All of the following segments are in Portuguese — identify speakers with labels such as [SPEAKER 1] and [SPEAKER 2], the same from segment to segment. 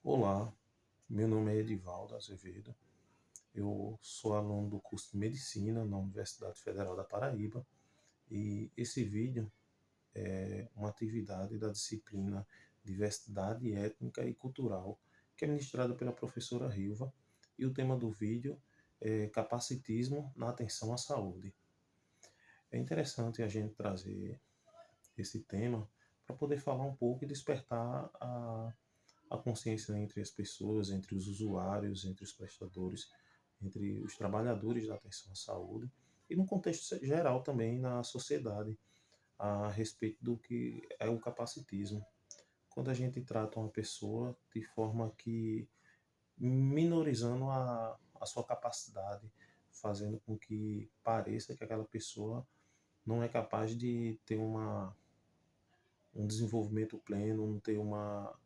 [SPEAKER 1] Olá, meu nome é Edivaldo Azevedo, eu sou aluno do curso de Medicina na Universidade Federal da Paraíba e esse vídeo é uma atividade da disciplina Diversidade Étnica e Cultural, que é ministrada pela professora Rilva, e o tema do vídeo é Capacitismo na Atenção à Saúde. É interessante a gente trazer esse tema para poder falar um pouco e despertar a consciência entre as pessoas, entre os usuários, entre os prestadores, entre os trabalhadores da atenção à saúde e no contexto geral também na sociedade a respeito do que é o capacitismo. Quando a gente trata uma pessoa de forma que minorizando a sua capacidade, fazendo com que pareça que aquela pessoa não é capaz de ter um desenvolvimento pleno, não ter uma,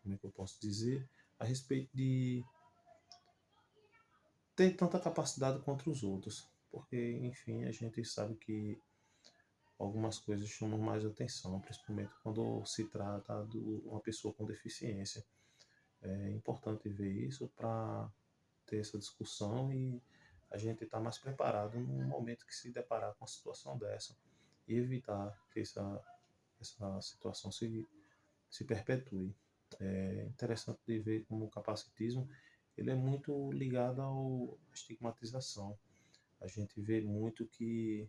[SPEAKER 1] como é que eu posso dizer, a respeito de ter tanta capacidade quanto os outros. Porque, enfim, a gente sabe que algumas coisas chamam mais atenção, principalmente quando se trata de uma pessoa com deficiência. É importante ver isso para ter essa discussão e a gente estar mais preparado no momento que se deparar com uma situação dessa e evitar que essa situação se perpetue. É interessante de ver como o capacitismo ele é muito ligado à estigmatização. A gente vê muito que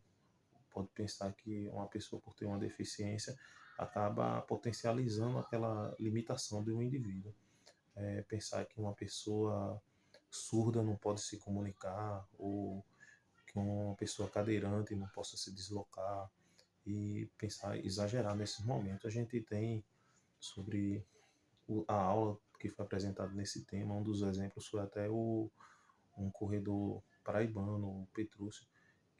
[SPEAKER 1] pode pensar que uma pessoa por ter uma deficiência acaba potencializando aquela limitação de um indivíduo. Pensar que uma pessoa surda não pode se comunicar ou que uma pessoa cadeirante não possa se deslocar e pensar exagerar nesses momentos. A gente tem sobre a aula que foi apresentada nesse tema, um dos exemplos foi até um corredor paraibano, o Petrúcio,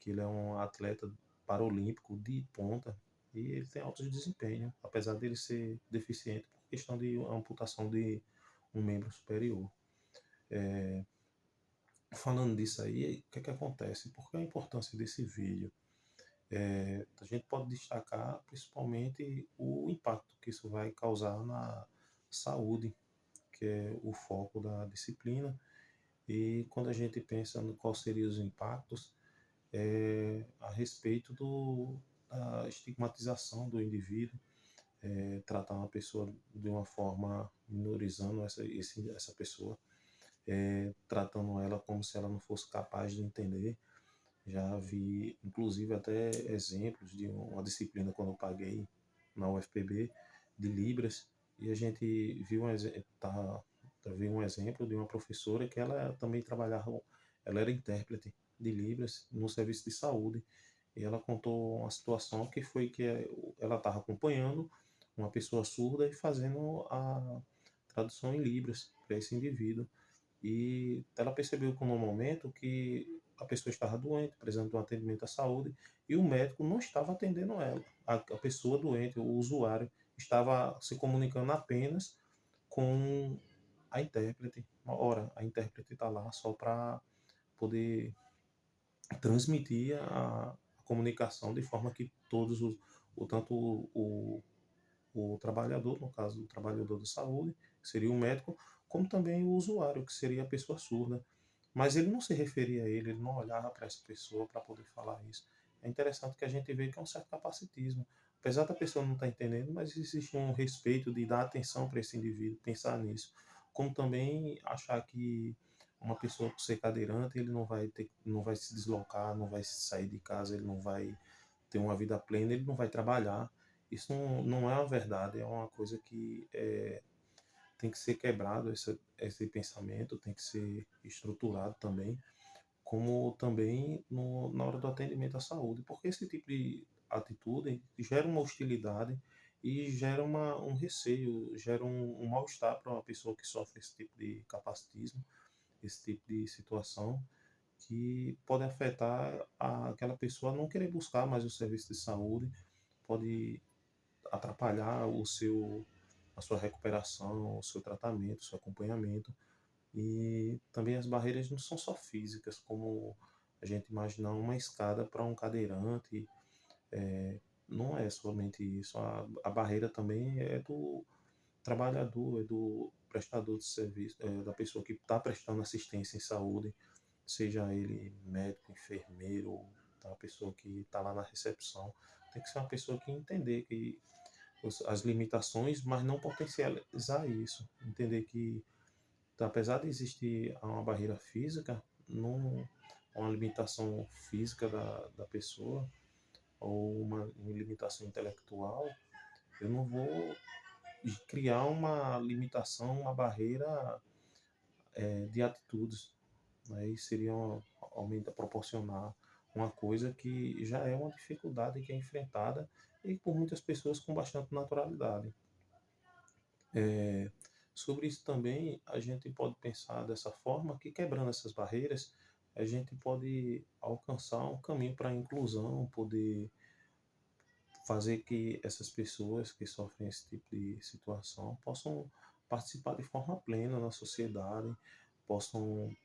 [SPEAKER 1] que ele é um atleta paralímpico de ponta e ele tem alto desempenho, apesar dele ser deficiente por questão de amputação de um membro superior. Falando disso aí, o que é que acontece? Por que a importância desse vídeo? A gente pode destacar principalmente o impacto que isso vai causar na saúde, que é o foco da disciplina. E quando a gente pensa no quais seriam os impactos, a respeito da estigmatização do indivíduo, tratar uma pessoa de uma forma minorizando essa pessoa, tratando ela como se ela não fosse capaz de entender. Já vi, inclusive, até exemplos de uma disciplina quando eu paguei na UFPB de Libras, e a gente viu um exemplo de uma professora que ela também trabalhava, ela era intérprete de Libras no serviço de saúde, e ela contou uma situação que foi que ela estava acompanhando uma pessoa surda e fazendo a tradução em Libras para esse indivíduo. E ela percebeu que no momento que a pessoa estava doente, precisando de um atendimento à saúde, e o médico não estava atendendo ela. A pessoa doente, o usuário, estava se comunicando apenas com a intérprete. Ora, a intérprete está lá só para poder transmitir a comunicação de forma que todos tanto o trabalhador, no caso o trabalhador da saúde, que seria o médico, como também o usuário, que seria a pessoa surda. Mas ele não se referia a ele não olhava para essa pessoa para poder falar isso. É interessante que a gente vê que é um certo capacitismo. Apesar da pessoa não estar entendendo, mas existe um respeito de dar atenção para esse indivíduo, pensar nisso. Como também achar que uma pessoa por ser cadeirante, ele não vai se deslocar, não vai sair de casa, ele não vai ter uma vida plena, ele não vai trabalhar. Isso não é uma verdade, é uma coisa que tem que ser quebrado, esse pensamento tem que ser estruturado também, como também na hora do atendimento à saúde, porque esse tipo de atitude gera uma hostilidade e gera um receio, gera um mal-estar para uma pessoa que sofre esse tipo de capacitismo, esse tipo de situação, que pode afetar aquela pessoa a não querer buscar mais o serviço de saúde, pode atrapalhar a sua recuperação, o seu tratamento, o seu acompanhamento. E também as barreiras não são só físicas, como a gente imaginar uma escada para um cadeirante, não é somente isso. A barreira também é trabalhador, é do prestador de serviço, da pessoa que está prestando assistência em saúde, seja ele médico, enfermeiro, tá? A pessoa que está lá na recepção, tem que ser uma pessoa que entender que as limitações, mas não potencializar isso, entender que apesar de existir uma barreira física, não uma limitação física da pessoa ou uma limitação intelectual, eu não vou criar uma limitação, uma barreira de atitudes, né? E seria aumenta proporcionar uma coisa que já é uma dificuldade que é enfrentada e por muitas pessoas com bastante naturalidade. É, sobre isso também a gente pode pensar dessa forma que quebrando essas barreiras a gente pode alcançar um caminho para a inclusão, poder fazer que essas pessoas que sofrem esse tipo de situação possam participar de forma plena na sociedade, possam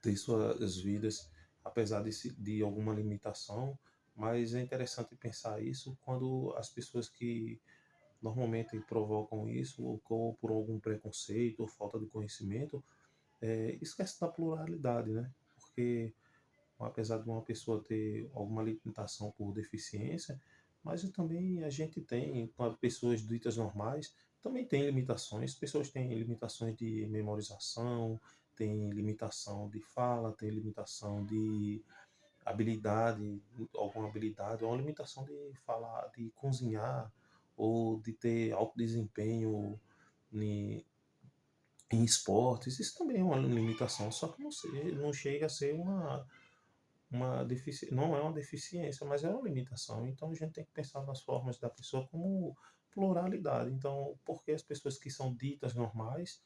[SPEAKER 1] ter suas vidas, apesar de alguma limitação, mas é interessante pensar isso quando as pessoas que normalmente provocam isso, ou por algum preconceito ou falta de conhecimento, esquece da pluralidade, né? Porque apesar de uma pessoa ter alguma limitação por deficiência, mas também a gente tem, para pessoas ditas normais, também tem limitações. Pessoas têm limitações de memorização, tem limitação de fala, tem limitação de habilidade, alguma habilidade, ou uma limitação de falar, de cozinhar, ou de ter alto desempenho em, em esportes. Isso também é uma limitação, só que não chega a ser não é uma deficiência, mas é uma limitação. Então a gente tem que pensar nas formas da pessoa como pluralidade. Então, porque as pessoas que são ditas normais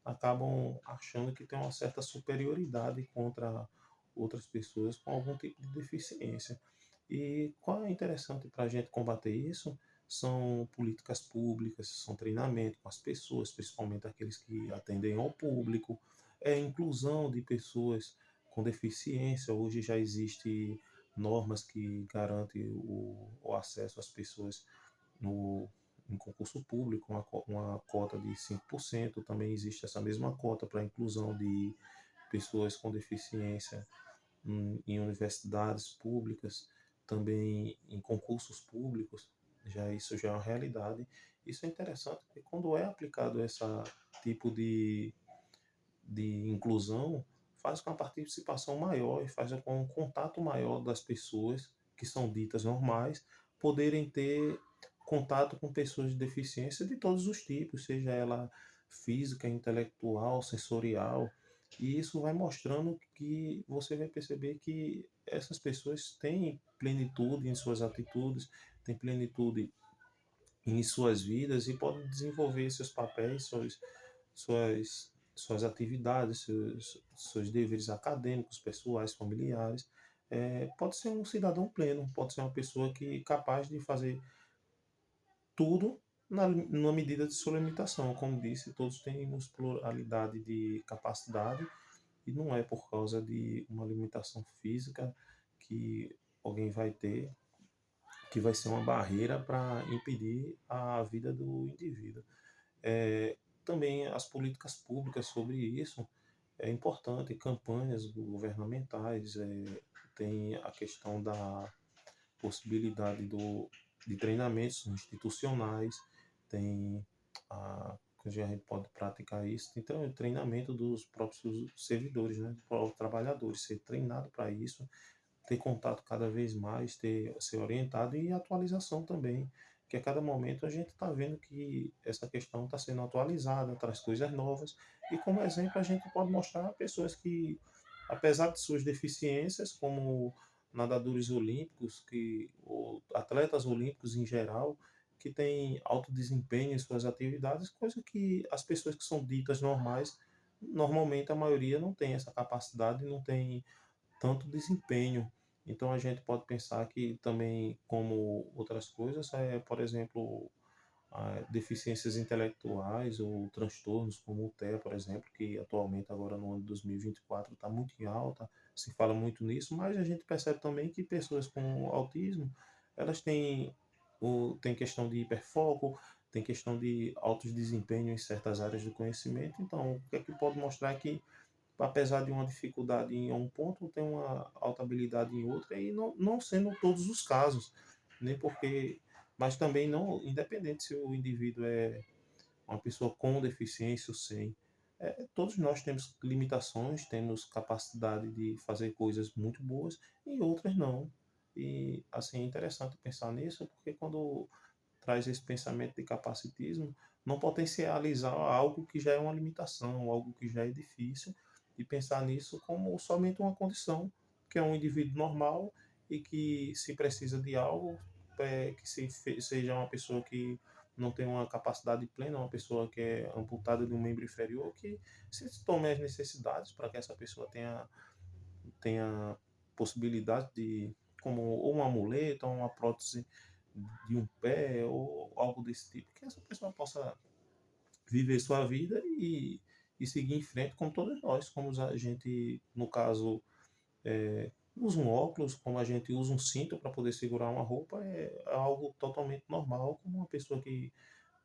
[SPEAKER 1] acabam achando que tem uma certa superioridade contra outras pessoas com algum tipo de deficiência. E qual é interessante para a gente combater isso? São políticas públicas, são treinamento com as pessoas, principalmente aqueles que atendem ao público, é inclusão de pessoas com deficiência. Hoje já existe normas que garantem o acesso às pessoas no, em concurso público, uma cota de 5%. Também existe essa mesma cota para a inclusão de pessoas com deficiência em universidades públicas, também em concursos públicos. Isso já é uma realidade. Isso é interessante porque quando é aplicado esse tipo de inclusão, faz com a participação maior e faz com um contato maior das pessoas que são ditas normais poderem ter contato com pessoas de deficiência de todos os tipos, seja ela física, intelectual, sensorial. E isso vai mostrando que você vai perceber que essas pessoas têm plenitude em suas atitudes, têm plenitude em suas vidas e podem desenvolver seus papéis, suas atividades, seus deveres acadêmicos, pessoais, familiares. Pode ser um cidadão pleno, pode ser uma pessoa que é capaz de fazer tudo numa medida de sua limitação. Como disse, todos temos pluralidade de capacidade e não é por causa de uma limitação física que alguém vai ter que vai ser uma barreira para impedir a vida do indivíduo. É, também as políticas públicas sobre isso é importante, campanhas governamentais, tem a questão da possibilidade de treinamentos institucionais, tem que a gente pode praticar isso, tem treinamento dos próprios servidores, né, dos próprios trabalhadores, ser treinado para isso, ter contato cada vez mais, ser orientado e atualização também, que a cada momento a gente está vendo que essa questão está sendo atualizada, traz coisas novas, e como exemplo a gente pode mostrar pessoas que, apesar de suas deficiências, como nadadores olímpicos, ou atletas olímpicos em geral, que têm alto desempenho em suas atividades, coisa que as pessoas que são ditas normais, normalmente a maioria não tem essa capacidade, não tem tanto desempenho. Então a gente pode pensar que também, como outras coisas, por exemplo, deficiências intelectuais ou transtornos como o TEA, por exemplo, que atualmente agora no ano de 2024 está muito em alta, se fala muito nisso, mas a gente percebe também que pessoas com autismo, elas têm questão de hiperfoco, tem questão de alto desempenho em certas áreas do conhecimento. Então, o que é que pode mostrar que, apesar de uma dificuldade em um ponto, tem uma alta habilidade em outra, e não sendo todos os casos, nem porque, mas também não, independente se o indivíduo é uma pessoa com deficiência ou sem. Todos nós temos limitações, temos capacidade de fazer coisas muito boas e outras não. E assim é interessante pensar nisso, porque quando traz esse pensamento de capacitismo, não potencializar algo que já é uma limitação, algo que já é difícil, e pensar nisso como somente uma condição, que é um indivíduo normal e que, se precisa de algo, seja uma pessoa que não tem uma capacidade plena, uma pessoa que é amputada de um membro inferior, que se tome as necessidades para que essa pessoa tenha possibilidade de, como ou uma muleta, ou uma prótese de um pé, ou algo desse tipo, que essa pessoa possa viver sua vida e seguir em frente, como todos nós, como a gente, no caso, usa um óculos, como a gente usa um cinto para poder segurar uma roupa, é algo totalmente normal, como uma pessoa que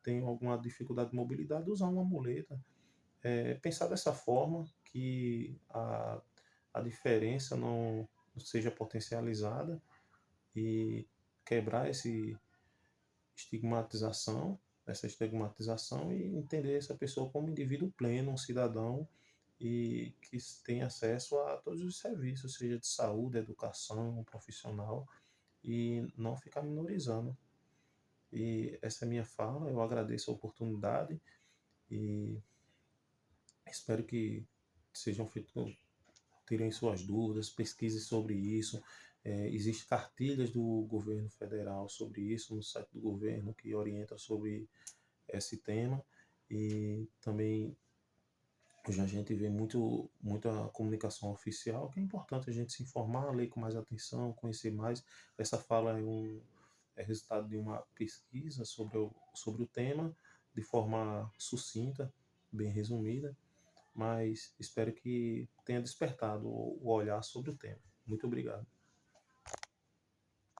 [SPEAKER 1] tem alguma dificuldade de mobilidade usar uma muleta. Pensar dessa forma, que a diferença não seja potencializada, e quebrar estigmatização, essa estigmatização, e entender essa pessoa como um indivíduo pleno, um cidadão, e que tem acesso a todos os serviços, seja de saúde, educação, profissional, e não ficar minorizando. E essa é a minha fala, eu agradeço a oportunidade e espero que sejam feitos, tirem suas dúvidas, pesquisem sobre isso. Existem cartilhas do governo federal sobre isso no site do governo, que orienta sobre esse tema. E também hoje a gente vê muita comunicação oficial, que é importante a gente se informar, ler com mais atenção, conhecer mais. Essa fala é resultado de uma pesquisa sobre o tema, de forma sucinta, bem resumida, mas espero que tenha despertado o olhar sobre o tema. Muito obrigado.